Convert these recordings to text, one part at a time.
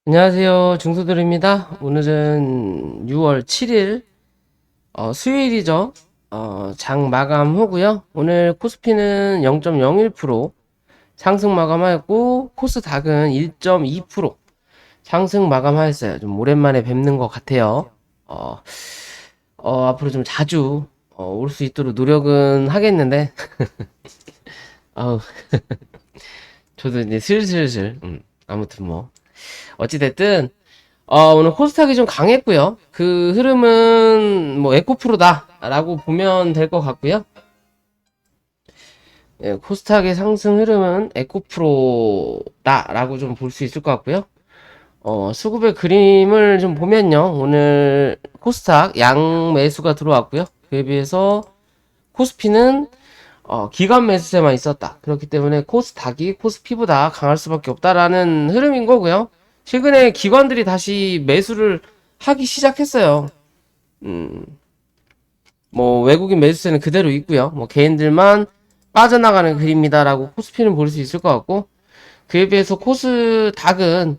안녕하세요. 중수들입니다. 오늘은 6월 7일, 수요일이죠. 장 마감 후고요. 오늘 코스피는 0.01% 상승 마감하였고, 코스닥은 1.2% 상승 마감하였어요. 좀 오랜만에 뵙는 것 같아요. 어, 앞으로 좀 자주, 올 수 있도록 노력은 하겠는데, 어, 저도 이제 슬슬슬, 아무튼 뭐, 어찌됐든, 오늘 코스닥이 좀 강했고요. 그 흐름은 뭐 에코프로다라고 보면 될 것 같고요. 예, 코스닥의 상승 흐름은 에코프로다라고 좀 볼 수 있을 것 같고요. 수급의 그림을 좀 보면요. 오늘 코스닥 양 매수가 들어왔고요. 그에 비해서 코스피는 기관 매수세만 있었다. 그렇기 때문에 코스닥이 코스피보다 강할 수밖에 없다라는 흐름인 거고요. 최근에 기관들이 다시 매수를 하기 시작했어요. 음, 뭐 외국인 매수세는 그대로 있고요. 뭐 개인들만 빠져나가는 그림이다라고 코스피는 볼 수 있을 것 같고, 그에 비해서 코스닥은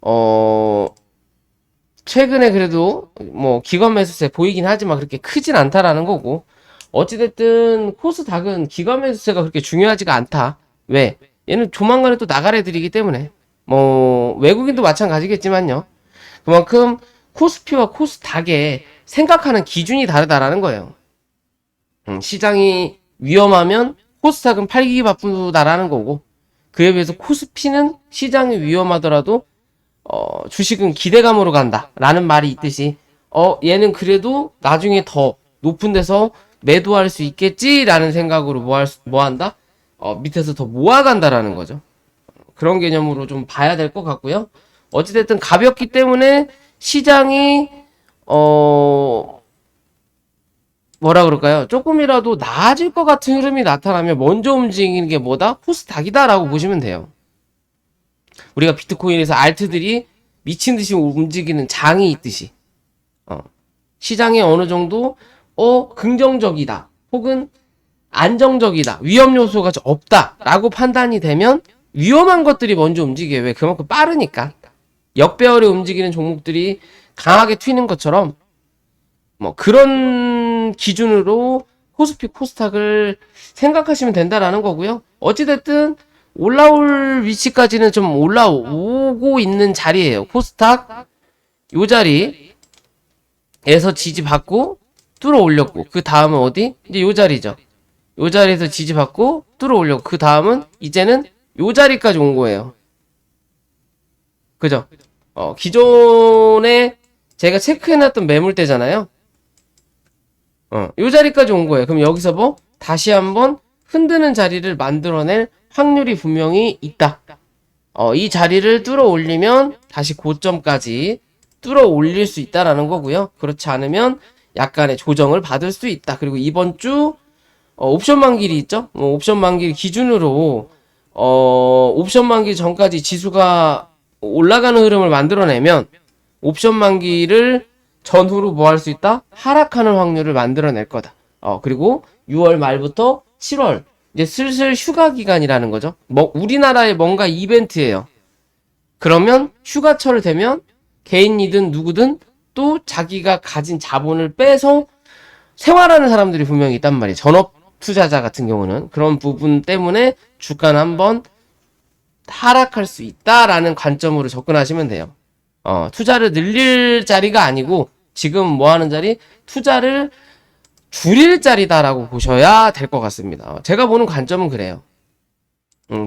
어 최근에 그래도 뭐 기관 매수세 보이긴 하지만 그렇게 크진 않다라는 거고, 어찌됐든 코스닥은 기관 매수세가 그렇게 중요하지가 않다. 왜? 얘는 조만간에 또 나가래들이기 때문에. 뭐 외국인도 마찬가지겠지만요. 그만큼 코스피와 코스닥의 생각하는 기준이 다르다라는 거예요. 시장이 위험하면 코스닥은 팔기 바쁘다라는 거고, 그에 비해서 코스피는 시장이 위험하더라도 주식은 기대감으로 간다라는 말이 있듯이, 얘는 그래도 나중에 더 높은 데서 매도할 수 있겠지라는 생각으로 뭐 한다? 밑에서 더 모아간다라는 거죠. 그런 개념으로 좀 봐야 될 것 같고요. 어찌됐든 가볍기 때문에 시장이 뭐라 그럴까요? 조금이라도 나아질 것 같은 흐름이 나타나면 먼저 움직이는 게 뭐다? 코스닥이다라고 보시면 돼요. 우리가 비트코인에서 알트들이 미친 듯이 움직이는 장이 있듯이, 시장에 어느 정도 긍정적이다 혹은 안정적이다, 위험 요소가 없다라고 판단이 되면 위험한 것들이 먼저 움직여요. 왜? 그만큼 빠르니까. 역배열에 움직이는 종목들이 강하게 튀는 것처럼, 뭐 그런 기준으로 코스피 코스닥을 생각하시면 된다라는 거고요. 어찌됐든 올라올 위치까지는 좀 올라오고 있는 자리예요. 코스닥 요 자리에서 지지받고 뚫어 올렸고, 그 다음은 어디? 이제 요 자리죠. 요 자리에서 지지받고 뚫어 올렸고, 그 다음은 이제는 요 자리까지 온 거예요. 그죠? 기존에 제가 체크해놨던 매물대잖아요. 요 자리까지 온 거예요. 그럼 여기서 뭐 다시 한번 흔드는 자리를 만들어낼 확률이 분명히 있다. 이 자리를 뚫어 올리면 다시 고점까지 뚫어 올릴 수 있다라는 거고요. 그렇지 않으면 약간의 조정을 받을 수 있다. 그리고 이번 주 옵션 만기일이 있죠. 옵션 만기일 기준으로 옵션 만기 전까지 지수가 올라가는 흐름을 만들어내면 옵션 만기를 전후로 뭐 할 수 있다? 하락하는 확률을 만들어낼 거다. 그리고 6월 말부터 7월 이제 슬슬 휴가 기간이라는 거죠. 뭐 우리나라의 뭔가 이벤트예요. 그러면 휴가철 되면 개인이든 누구든 또 자기가 가진 자본을 빼서 생활하는 사람들이 분명히 있단 말이에요. 전업 투자자 같은 경우는 그런 부분 때문에 주가는 한번 하락할 수 있다라는 관점으로 접근하시면 돼요. 투자를 늘릴 자리가 아니고 지금 뭐 하는 자리? 투자를 줄일 자리다라고 보셔야 될 것 같습니다. 제가 보는 관점은 그래요.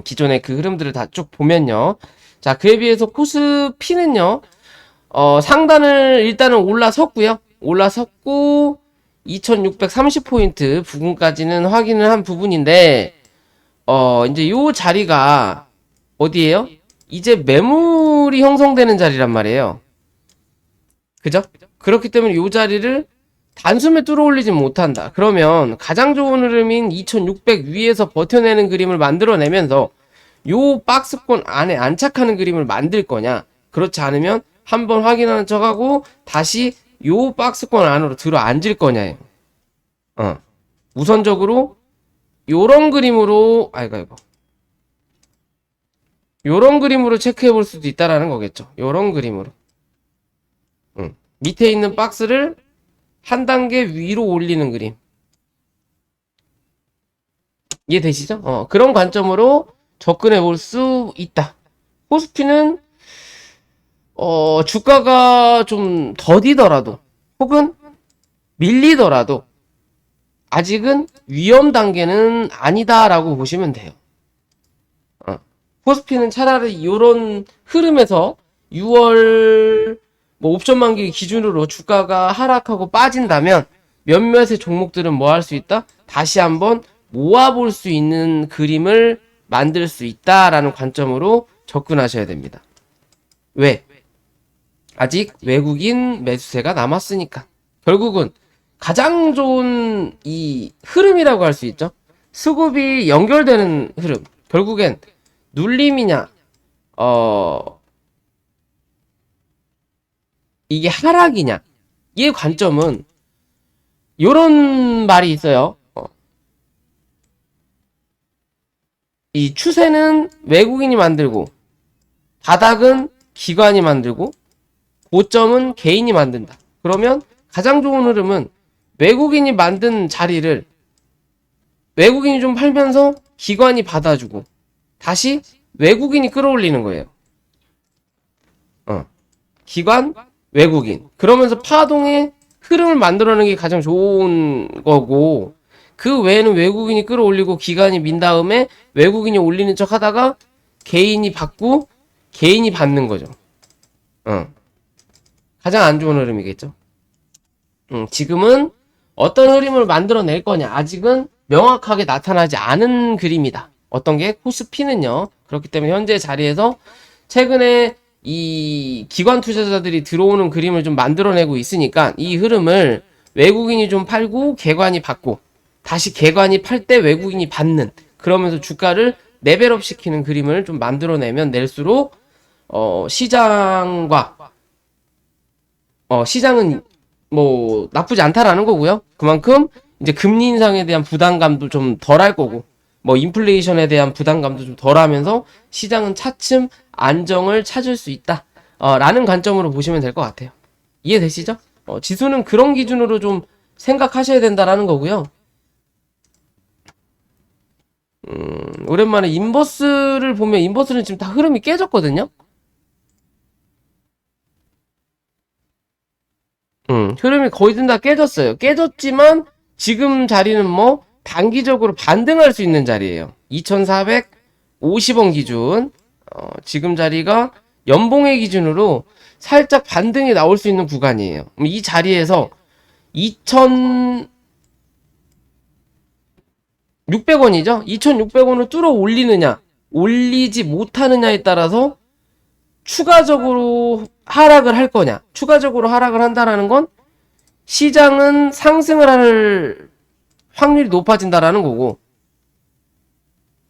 기존의 그 흐름들을 다 쭉 보면요. 자, 그에 비해서 코스피는요, 상단을 일단은 올라섰고요. 올라섰고, 2630포인트 부근까지는 확인을 한 부분인데, 이제 요 자리가 어디예요? 이제 매물이 형성되는 자리란 말이에요. 그죠? 그렇기 때문에 이 자리를 단숨에 뚫어 올리지 못한다. 그러면 가장 좋은 흐름인 2600 위에서 버텨내는 그림을 만들어내면서 요 박스권 안에 안착하는 그림을 만들 거냐? 그렇지 않으면 한번 확인하는 척하고 다시 요 박스권 안으로 들어 앉을 거냐예요. 우선적으로 요런 그림으로 아이고 요런 그림으로 체크해 볼 수도 있다라는 거겠죠. 요런 그림으로. 밑에 있는 박스를 한 단계 위로 올리는 그림. 이해되시죠? 그런 관점으로 접근해 볼 수 있다. 코스피는 주가가 좀 더디더라도 혹은 밀리더라도 아직은 위험 단계는 아니다라고 보시면 돼요. 코스피는 차라리 이런 흐름에서 6월 뭐 옵션 만기 기준으로 주가가 하락하고 빠진다면 몇몇의 종목들은 뭐 할 수 있다? 다시 한번 모아볼 수 있는 그림을 만들 수 있다라는 관점으로 접근하셔야 됩니다. 왜? 아직 외국인 매수세가 남았으니까. 결국은 가장 좋은 이 흐름이라고 할 수 있죠. 수급이 연결되는 흐름. 결국엔 눌림이냐, 이게 하락이냐. 이 관점은 요런 말이 있어요. 이 추세는 외국인이 만들고 바닥은 기관이 만들고 고점은 개인이 만든다. 그러면 가장 좋은 흐름은 외국인이 만든 자리를 외국인이 좀 팔면서 기관이 받아주고 다시 외국인이 끌어올리는 거예요. 기관, 외국인. 그러면서 파동의 흐름을 만들어내는 게 가장 좋은 거고 그 외에는 외국인이 끌어올리고 기관이 민 다음에 외국인이 올리는 척 하다가 개인이 받고 개인이 받는 거죠. 가장 안 좋은 흐름이겠죠. 지금은 어떤 흐름을 만들어낼 거냐 아직은 명확하게 나타나지 않은 그림이다. 어떤 게 코스피는요. 그렇기 때문에 현재 자리에서 최근에 이 기관 투자자들이 들어오는 그림을 좀 만들어내고 있으니까 이 흐름을 외국인이 좀 팔고 개관이 받고 다시 개관이 팔 때 외국인이 받는 그러면서 주가를 레벨업 시키는 그림을 좀 만들어내면 낼수록 시장과 시장은 뭐 나쁘지 않다라는 거고요. 그만큼 이제 금리 인상에 대한 부담감도 좀 덜할 거고 뭐 인플레이션에 대한 부담감도 좀 덜하면서 시장은 차츰 안정을 찾을 수 있다. 라는 관점으로 보시면 될 것 같아요. 이해되시죠? 지수는 그런 기준으로 좀 생각하셔야 된다라는 거고요. 오랜만에 인버스를 보면 인버스는 지금 다 흐름이 깨졌거든요. 흐름이 거의 다 깨졌어요. 깨졌지만 지금 자리는 뭐 단기적으로 반등할 수 있는 자리예요. 2450원 기준. 지금 자리가 연봉의 기준으로 살짝 반등이 나올 수 있는 구간이에요. 이 자리에서 2600원이죠? 2600원을 뚫어 올리느냐, 올리지 못하느냐에 따라서 추가적으로 하락을 할 거냐. 추가적으로 하락을 한다라는 건 시장은 상승을 할 확률이 높아진다라는 거고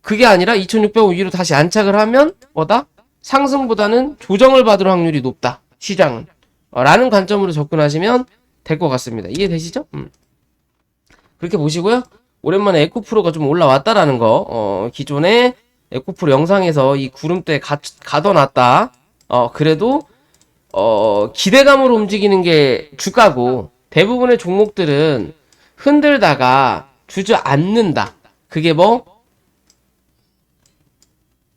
그게 아니라 2600원 위로 다시 안착을 하면 뭐다? 상승보다는 조정을 받을 확률이 높다. 시장은. 라는 관점으로 접근하시면 될 것 같습니다. 이해되시죠? 그렇게 보시고요. 오랜만에 에코프로가 좀 올라왔다라는 거. 기존에 에코프로 영상에서 이 구름대에 가둬놨다. 그래도 기대감으로 움직이는 게 주가고 대부분의 종목들은 흔들다가 주저앉는다. 그게 뭐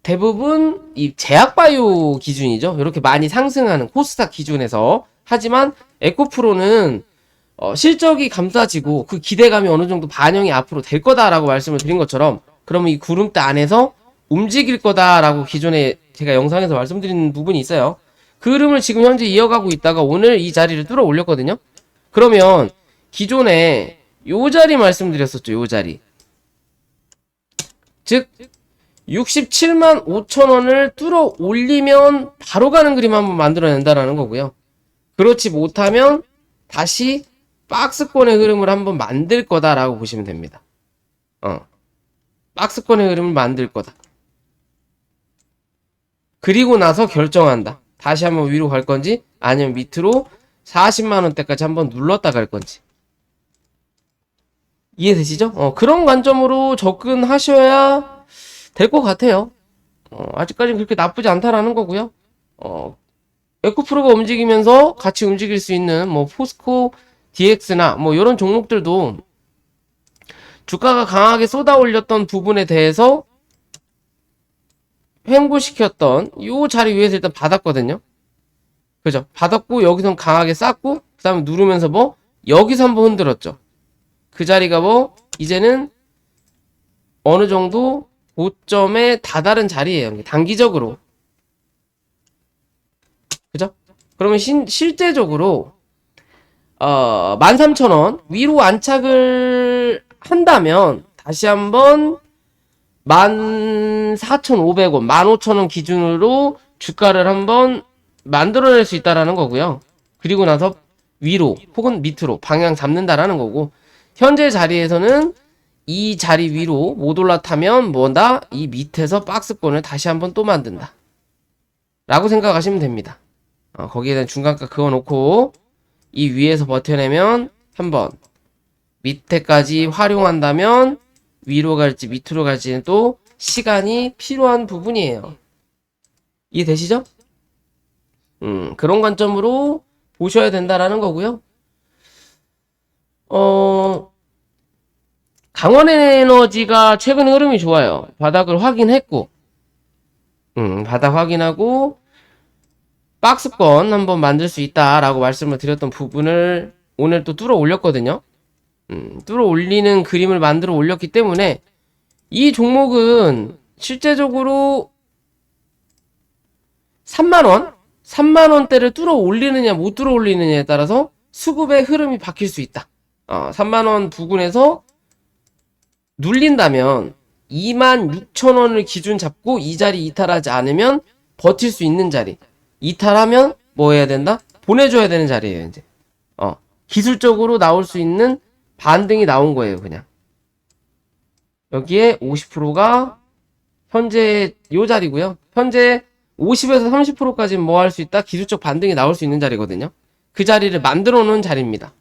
대부분 이 제약바이오 기준이죠. 이렇게 많이 상승하는 코스닥 기준에서. 하지만 에코프로는 실적이 감싸지고 그 기대감이 어느 정도 반영이 앞으로 될 거다라고 말씀을 드린 것처럼 그러면 이 구름대 안에서 움직일 거다라고 기존에 제가 영상에서 말씀드린 부분이 있어요. 그 흐름을 지금 현재 이어가고 있다가 오늘 이 자리를 뚫어 올렸거든요. 그러면 기존에 요 자리 말씀드렸었죠. 요 자리. 즉 67만 5천원을 뚫어 올리면 바로 가는 그림 한번 만들어낸다라는 거고요. 그렇지 못하면 다시 박스권의 흐름을 한번 만들 거다라고 보시면 됩니다. 박스권의 흐름을 만들 거다. 그리고 나서 결정한다. 다시 한번 위로 갈 건지 아니면 밑으로 40만원대까지 한번 눌렀다 갈 건지. 이해되시죠? 그런 관점으로 접근하셔야 될 것 같아요. 아직까지는 그렇게 나쁘지 않다라는 거고요. 에코프로가 움직이면서 같이 움직일 수 있는 뭐 포스코 DX나 뭐 이런 종목들도 주가가 강하게 쏟아 올렸던 부분에 대해서 횡보시켰던 요 자리 위에서 일단 받았거든요. 그죠? 받았고 여기선 강하게 쌌고 그 다음에 누르면서 뭐 여기서 한번 흔들었죠. 그 자리가 뭐 이제는 어느 정도 고점에 다다른 자리예요. 단기적으로. 그죠? 그러면 실제적으로 13,000원 위로 안착을 한다면 다시 한번 14,500원, 15,000원 기준으로 주가를 한번 만들어낼 수 있다라는 거고요. 그리고 나서 위로 혹은 밑으로 방향 잡는다라는 거고, 현재 자리에서는 이 자리 위로 못 올라타면 뭐다? 이 밑에서 박스권을 다시 한번 또 만든다 라고 생각하시면 됩니다. 거기에 대한 중간가 그어놓고 이 위에서 버텨내면 한번, 밑에까지 활용한다면 위로 갈지 밑으로 갈지는 또 시간이 필요한 부분이에요. 이해되시죠? 그런 관점으로 보셔야 된다라는 거고요. 강원에너지가 최근 흐름이 좋아요. 바닥을 확인했고, 바닥 확인하고 박스권 한번 만들 수 있다라고 말씀을 드렸던 부분을 오늘 또 뚫어 올렸거든요. 뚫어 올리는 그림을 만들어 올렸기 때문에 이 종목은 실제적으로 3만원? 3만원대를 뚫어 올리느냐 못 뚫어 올리느냐에 따라서 수급의 흐름이 바뀔 수 있다. 3만원 부근에서 눌린다면 26,000원을 기준 잡고 이 자리 이탈하지 않으면 버틸 수 있는 자리. 이탈하면 뭐 해야 된다? 보내줘야 되는 자리예요, 이제. 기술적으로 나올 수 있는 반등이 나온 거예요, 그냥. 여기에 50%가 현재 요 자리고요. 현재 50에서 30%까지 뭐 할 수 있다? 기술적 반등이 나올 수 있는 자리거든요. 그 자리를 만들어 놓은 자리입니다.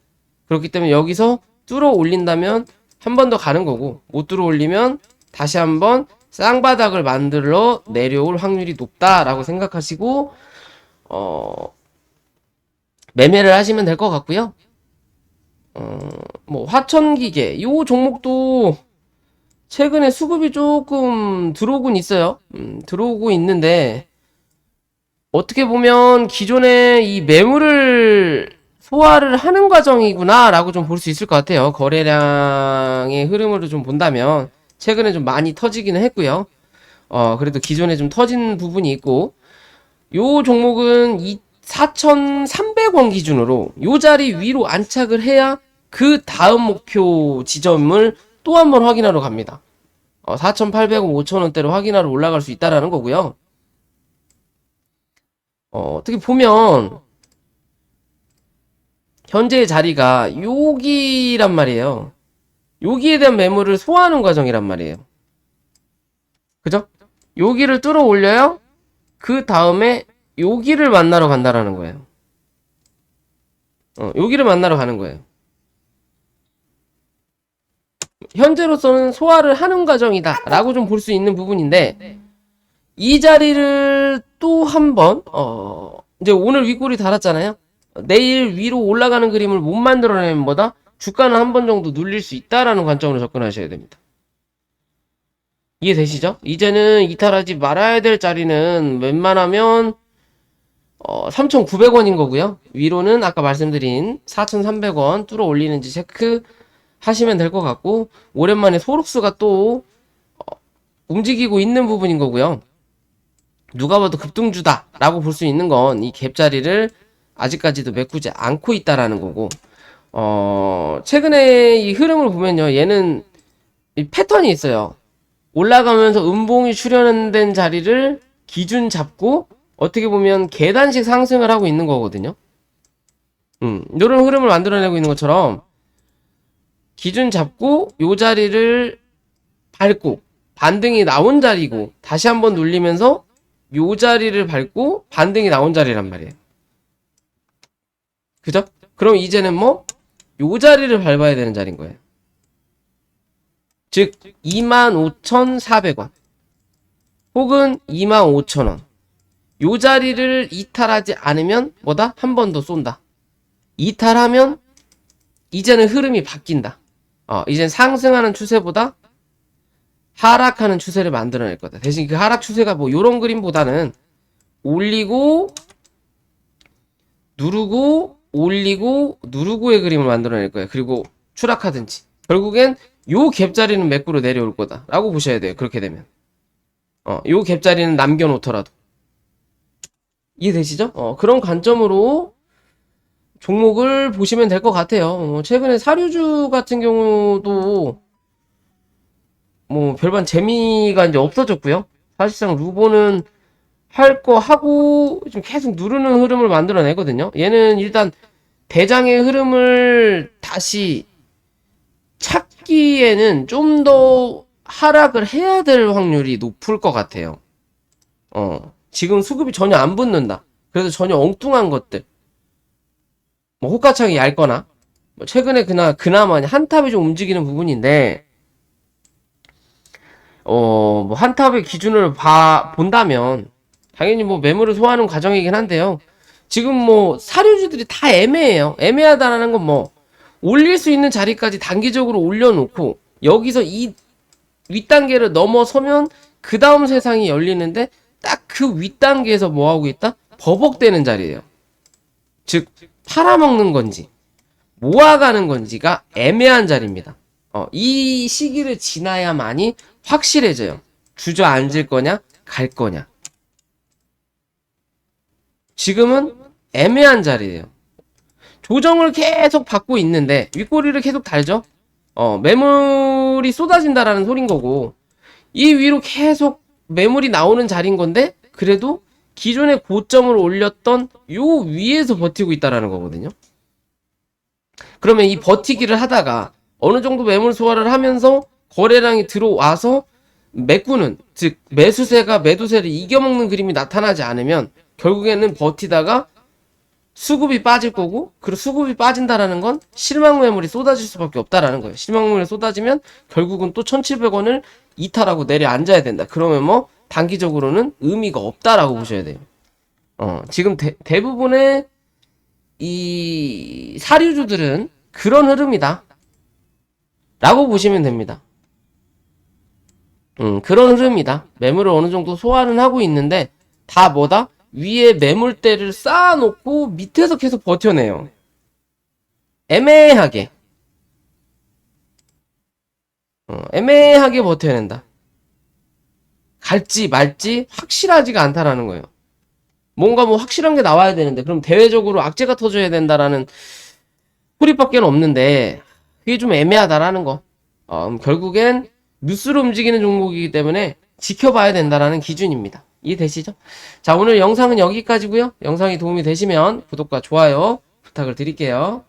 그렇기 때문에 여기서 뚫어 올린다면 한 번 더 가는 거고, 못 뚫어 올리면 다시 한번 쌍바닥을 만들어 내려올 확률이 높다라고 생각하시고 매매를 하시면 될 것 같고요. 뭐 화천기계 요 종목도 최근에 수급이 조금 들어오곤 있어요. 들어오고 있는데 어떻게 보면 기존에 이 매물을 소화를 하는 과정이구나 라고 좀 볼 수 있을 것 같아요. 거래량의 흐름으로 좀 본다면 최근에 좀 많이 터지기는 했고요. 그래도 기존에 좀 터진 부분이 있고, 요 종목은 4,300원 기준으로 요 자리 위로 안착을 해야 그 다음 목표 지점을 또 한 번 확인하러 갑니다. 4,800원, 5,000원대로 확인하러 올라갈 수 있다라는 거고요. 어떻게 보면 현재의 자리가 여기란 말이에요. 여기에 대한 매물을 소화하는 과정이란 말이에요. 그죠? 여기를 뚫어 올려요. 그 다음에 여기를 만나러 간다라는 거예요. 여기를 만나러 가는 거예요. 현재로서는 소화를 하는 과정이다 라고 좀 볼 수 있는 부분인데, 이 자리를 또 한번 이제 오늘 윗골이 달았잖아요. 내일 위로 올라가는 그림을 못 만들어내면 뭐다? 주가는 한 번 정도 눌릴 수 있다라는 관점으로 접근하셔야 됩니다. 이해되시죠? 이제는 이탈하지 말아야 될 자리는 웬만하면 3,900원인 거고요. 위로는 아까 말씀드린 4,300원 뚫어 올리는지 체크 하시면 될 것 같고, 오랜만에 소록스가 또 움직이고 있는 부분인 거고요. 누가 봐도 급등주다 라고 볼 수 있는 건 이 갭자리를 아직까지도 메꾸지 않고 있다라는 거고, 최근에 이 흐름을 보면요, 얘는 이 패턴이 있어요. 올라가면서 음봉이 출현된 자리를 기준 잡고 어떻게 보면 계단식 상승을 하고 있는 거거든요. 이런 흐름을 만들어내고 있는 것처럼 기준 잡고 요 자리를 밟고 반등이 나온 자리고 다시 한번 눌리면서 요 자리를 밟고 반등이 나온 자리란 말이에요. 그죠? 그럼 이제는 뭐 요 자리를 밟아야 되는 자리인 거예요. 즉 25,400원 혹은 25,000원. 요 자리를 이탈하지 않으면 뭐다? 한 번 더 쏜다. 이탈하면 이제는 흐름이 바뀐다. 이젠 상승하는 추세보다 하락하는 추세를 만들어낼 거다. 대신 그 하락 추세가 뭐 요런 그림보다는 올리고 누르고 올리고 누르고의 그림을 만들어낼 거예요. 그리고 추락하든지 결국엔 요 갭자리는 매꾸로 내려올 거다 라고 보셔야 돼요. 그렇게 되면 요 갭자리는 남겨놓더라도 이해되시죠? 그런 관점으로 종목을 보시면 될 것 같아요. 최근에 사료주 같은 경우도 뭐 별반 재미가 이제 없어졌고요. 사실상 루보는 할 거 하고 좀 계속 누르는 흐름을 만들어내거든요. 얘는 일단 대장의 흐름을 다시 찾기에는 좀 더 하락을 해야 될 확률이 높을 것 같아요. 지금 수급이 전혀 안 붙는다. 그래서 전혀 엉뚱한 것들. 뭐 호가창이 얇거나 뭐 최근에 그나마 한탑이 좀 움직이는 부분인데 뭐 한탑의 기준을 본다면 당연히 뭐 매물을 소화하는 과정이긴 한데요. 지금 뭐 사료주들이 다 애매해요. 애매하다라는 건 뭐 올릴 수 있는 자리까지 단기적으로 올려놓고 여기서 이 윗단계를 넘어서면 그 다음 세상이 열리는데 딱 그 윗단계에서 뭐 하고 있다? 버벅대는 자리예요. 즉 팔아먹는 건지 모아가는 건지가 애매한 자리입니다. 이 시기를 지나야만이 확실해져요. 주저앉을 거냐 갈 거냐. 지금은 애매한 자리예요. 조정을 계속 받고 있는데 윗꼬리를 계속 달죠. 매물이 쏟아진다라는 소린 거고 이 위로 계속 매물이 나오는 자리인 건데 그래도 기존의 고점을 올렸던 요 위에서 버티고 있다라는 거거든요. 그러면 이 버티기를 하다가 어느 정도 매물 소화를 하면서 거래량이 들어와서 메꾸는, 즉 매수세가 매도세를 이겨먹는 그림이 나타나지 않으면 결국에는 버티다가 수급이 빠질 거고, 그리고 수급이 빠진다라는 건 실망 매물이 쏟아질 수밖에 없다라는 거예요. 실망 매물이 쏟아지면 결국은 또 1,700원을 이탈하고 내려앉아야 된다. 그러면 뭐 단기적으로는 의미가 없다라고 보셔야 돼요. 지금 대부분의 이 사료주들은 그런 흐름이다 라고 보시면 됩니다. 그런 흐름이다. 매물을 어느 정도 소화는 하고 있는데 다 뭐다? 위에 매물대를 쌓아놓고 밑에서 계속 버텨내요. 애매하게 애매하게 버텨낸다. 갈지 말지 확실하지가 않다라는 거예요. 뭔가 뭐 확실한 게 나와야 되는데 그럼 대외적으로 악재가 터져야 된다라는 소리밖에 없는데 그게 좀 애매하다라는 거. 결국엔 뉴스로 움직이는 종목이기 때문에 지켜봐야 된다라는 기준입니다. 이해되시죠? 자, 오늘 영상은 여기까지고요. 영상이 도움이 되시면 구독과 좋아요 부탁을 드릴게요.